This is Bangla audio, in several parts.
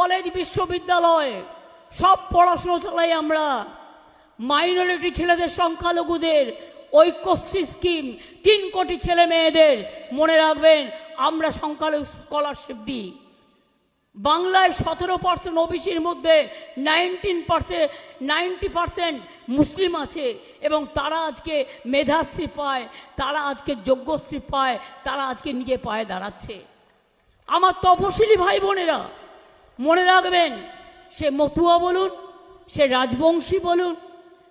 কলেজ বিশ্ববিদ্যালয় সব পড়াশুনো চালাই আমরা। মাইনরিটি ছেলেদের, সংখ্যালঘুদের ঐক্যশ্রী স্কিম 3 কোটি ছেলে মেয়েদের, মনে রাখবেন আমরা সংখ্যালঘু স্কলারশিপ দিই। বাংলায় 17% ওবিসির মধ্যে 90% মুসলিম আছে এবং তারা আজকে মেধাশ্রী পায়, তারা আজকে যোগ্যশ্রী পায়, তারা আজকে নিজে পায়ে দাঁড়াচ্ছে। আমার তপশিলি ভাই বোনেরা মনে রাখবেন, সে মতুয়া বলুন, সে রাজবংশী বলুন,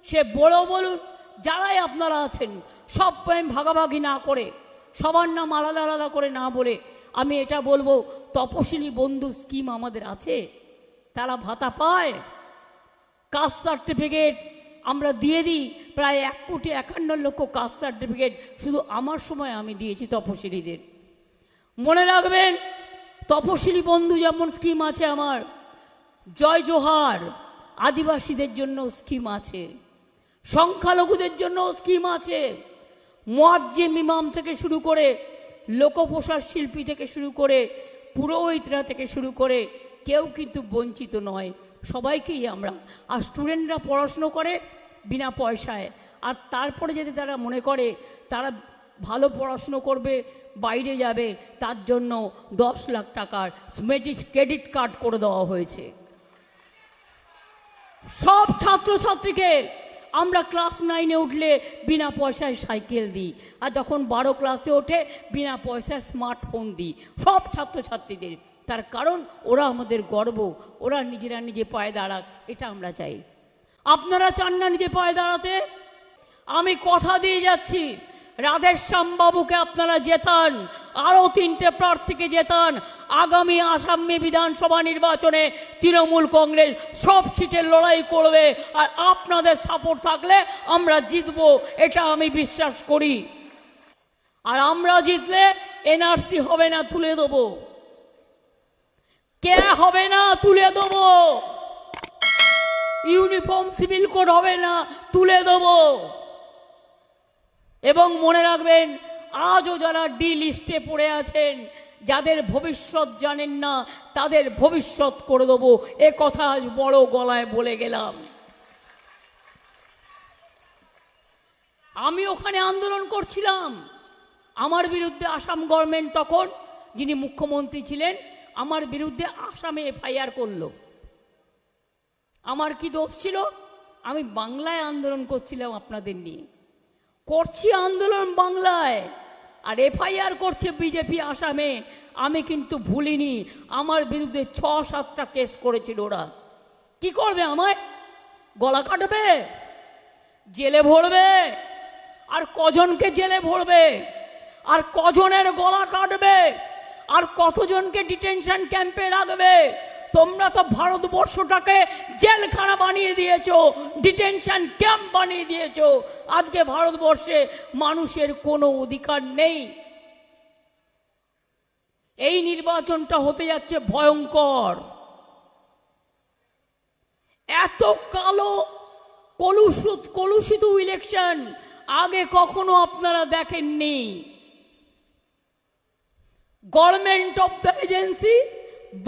সে বড় বলুন, যারাই আপনারা আছেন, সব ভাগাভাগি না করে, সবার নাম আলাদা আলাদা করে না বলে আমি এটা বলবো, তপশিলি বন্ধু স্কিম আমাদের আছে, তারা ভাতা পায়। কাস্ট সার্টিফিকেট আমরা দিয়ে দিই, প্রায় 1,51,00,000 কাস্ট সার্টিফিকেট শুধু আমার সময় আমি দিয়েছি তপশিলিদের। মনে রাখবেন, তপশিলি বন্ধু যেমন স্কিম আছে আমার, জয় জোহার আদিবাসীদের জন্য স্কিম আছে, সংখ্যালঘুদের জন্য স্কিম আছে, মুয়াজ্জিম ইমাম থেকে শুরু করে, লোকপ্রসার শিল্পী থেকে শুরু করে, পুরোহিতরা থেকে শুরু করে কেউ কিন্তু বঞ্চিত নয়, সবাইকেই আমরা। আর স্টুডেন্টরা পড়াশুনো করে বিনা পয়সায়, আর তারপরে যদি তারা মনে করে তারা ভালো পড়াশুনো করবে, বাইরে যাবে, তার জন্য 10 লাখ টাকার ক্রেডিট কার্ড করে দেওয়া হয়েছে। সব ছাত্রছাত্রীকে আমরা ক্লাস 9-এ উঠলে বিনা পয়সায় সাইকেল দিই, আর যখন 12 ক্লাসে ওঠে বিনা পয়সায় স্মার্টফোন দিই সব ছাত্রছাত্রীদের। তার কারণ ওরা আমাদের গর্ব, ওরা নিজেরা নিজে পায়ে দাঁড়াক, এটা আমরা চাই। আপনারা চান না নিজে পায়ে দাঁড়াতে? আমি কথা দিয়ে যাচ্ছি, রাধেশ্যামবাবুকে আপনারা জেতান, আরও 3টে প্রার্থীকে জেতান। আগামী আসামে বিধানসভা নির্বাচনে তৃণমূল কংগ্রেস সব সিটের লড়াই করবে, আর আপনাদের সাপোর্ট থাকলে আমরা জিতব, এটা আমি বিশ্বাস করি। আর আমরা জিতলে এনআরসি হবে না, তুলে দেবো। কে হবে না, তুলে দেবো। ইউনিফর্ম সিভিল কোড হবে না, তুলে দেবো। এবং মনে রাখবেন, আজও যারা ডি লিস্টে পড়ে আছেন, যাদের ভবিষ্যৎ জানেন না, তাদের ভবিষ্যৎ করে দেবো, এ কথা আজ বড় গলায় বলে গেলাম। আমি ওখানে আন্দোলন করছিলাম, আমার বিরুদ্ধে আসাম গভর্নমেন্ট তখন, যিনি মুখ্যমন্ত্রী ছিলেন, আমার বিরুদ্ধে আসামে এফআইআর করলো। আমার কি দোষ ছিল? আমি বাংলায় আন্দোলন করছিলাম আপনাদের নিয়ে, করছি আন্দোলন বাংলায়, আর এফআইআর করছে বিজেপি আসামে। আমি কিন্তু ভুলিনি, আমার বিরুদ্ধে 6-7টা কেস করেছিল ওরা। কি করবে? আমায় গলা কাটবে, জেলে ভরবে। আর কজনকে জেলে ভরবে, আর কজনের গলা কাটবে, আর কতজনকে ডিটেনশন ক্যাম্পে রাখবে? তোমরা তো ভারতবর্ষটাকে জেলখানা বানিয়ে দিয়েছো, ডিটেনশন ক্যাম্প বানিয়ে দিয়েছো। আজকে ভারতবর্ষে মানুষের কোনো অধিকার নেই। এই নির্বাচনটা হতে যাচ্ছে ভয়ঙ্কর। এত কালো কলুষিত ইলেকশন আগে কখনো আপনারা দেখেননি। Government of the agency,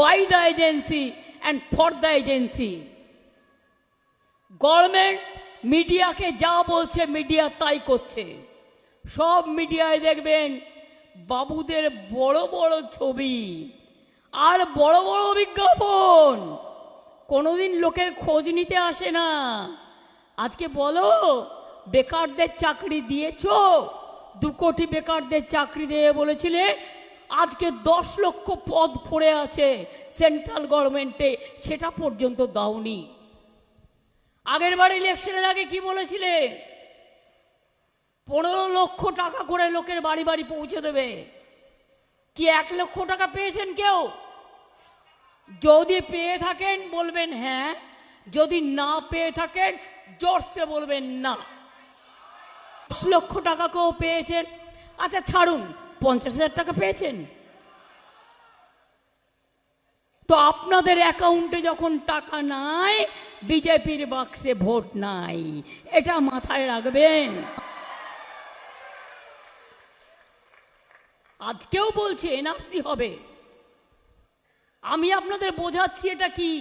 by the agency and for the agency. Government মিডিয়াকে যা বলছে মিডিয়া তাই করছে। সব মিডিয়ায় দেখবেন বাবুদের বড় বড় ছবি আর বড় বড় বিজ্ঞাপন, কোনোদিন লোকের খোঁজ নিতে আসে না। আজকে বলো, বেকারদের চাকরি দিয়েছো? 2 কোটি বেকারদের চাকরি দিয়ে বলেছিলে, আজকে 10 লক্ষ পদ পড়ে আছে সেন্ট্রাল গভর্নমেন্টে, সেটা পর্যন্ত দাওনি। আগের বার ইলেকশনের আগে কি বলেছিলে? 15 লক্ষ টাকা করে লোকের বাড়ি বাড়ি পৌঁছে দেবে। কি 1 লক্ষ টাকা পেয়েছেন কেউ? যদি পেয়ে থাকেন বলবেন হ্যাঁ, যদি না পেয়ে থাকেন জোরসে বলবেন না। 10 লক্ষ টাকা কেউ পেয়েছেন? আচ্ছা ছাড়ুন, 50,000 টাকা পেয়েছেন তো আপনাদের অ্যাকাউন্টে যখন টাকা নাই, বিজেপির বাক্সে ভোট নাই, এটা মাথায় রাখবেন। আজকেও বলছে এনআরসি হবে। আমি আপনাদের বোঝাচ্ছি এটা কি।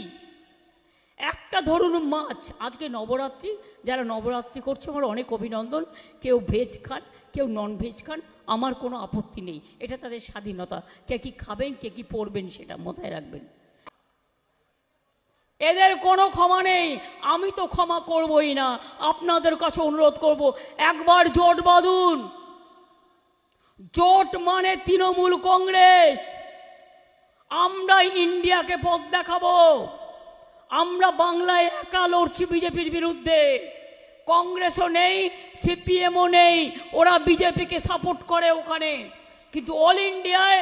একটা ধরুন মাছ, আজকে নবরাত্রি, যারা নবরাত্রি করছে আমার অনেক অভিনন্দন। কেউ ভেজ খান, কেউ নন ভেজ খান, আমার কোনো আপত্তি নেই, এটা তাদের স্বাধীনতা। কে কি খাবেন, কে কি পরবেন, সেটা মাথায় রাখবেন। এদের কোনো ক্ষমা নেই, আমি তো ক্ষমা করবই না। আপনাদের কাছে অনুরোধ করব, একবার জোট বাঁধুন। জোট মানে তৃণমূল কংগ্রেস। আমরা ইন্ডিয়াকে পথ দেখাবো। আমরা বাংলায় একা লড়ছি বিজেপির বিরুদ্ধে। কংগ্রেসও নেই, সিপিএমও নেই, ওরা বিজেপিকে সাপোর্ট করে ওখানে। কিন্তু অল ইন্ডিয়ায়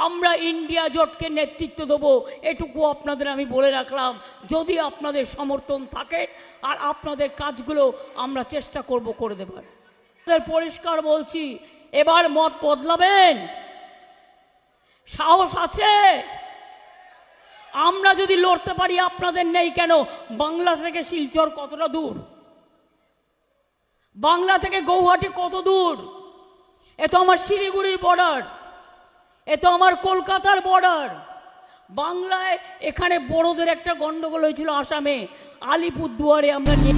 আমরা ইন্ডিয়া জোটকে নেতৃত্ব দেবো, এটুকু আপনাদের আমি বলে রাখলাম। যদি আপনাদের সমর্থন থাকে আর আপনাদের কাজগুলো আমরা চেষ্টা করব করে দেবার। পরিষ্কার বলছি, এবার মত বদলাবেন? সাহস আছে? আমরা যদি লড়তে পারি, আপনাদের নেই কেন? বাংলা থেকে শিলচর কতটা দূর? বাংলা থেকে গৌহাটি কত দূর? এ তো আমার শিলিগুড়ির বর্ডার, এ তো আমার কলকাতার বর্ডার। বাংলায় এখানে বড়দের একটা গন্ডগোল হয়েছিল আসামে, আলিপুরদুয়ারে আমরা নিয়ে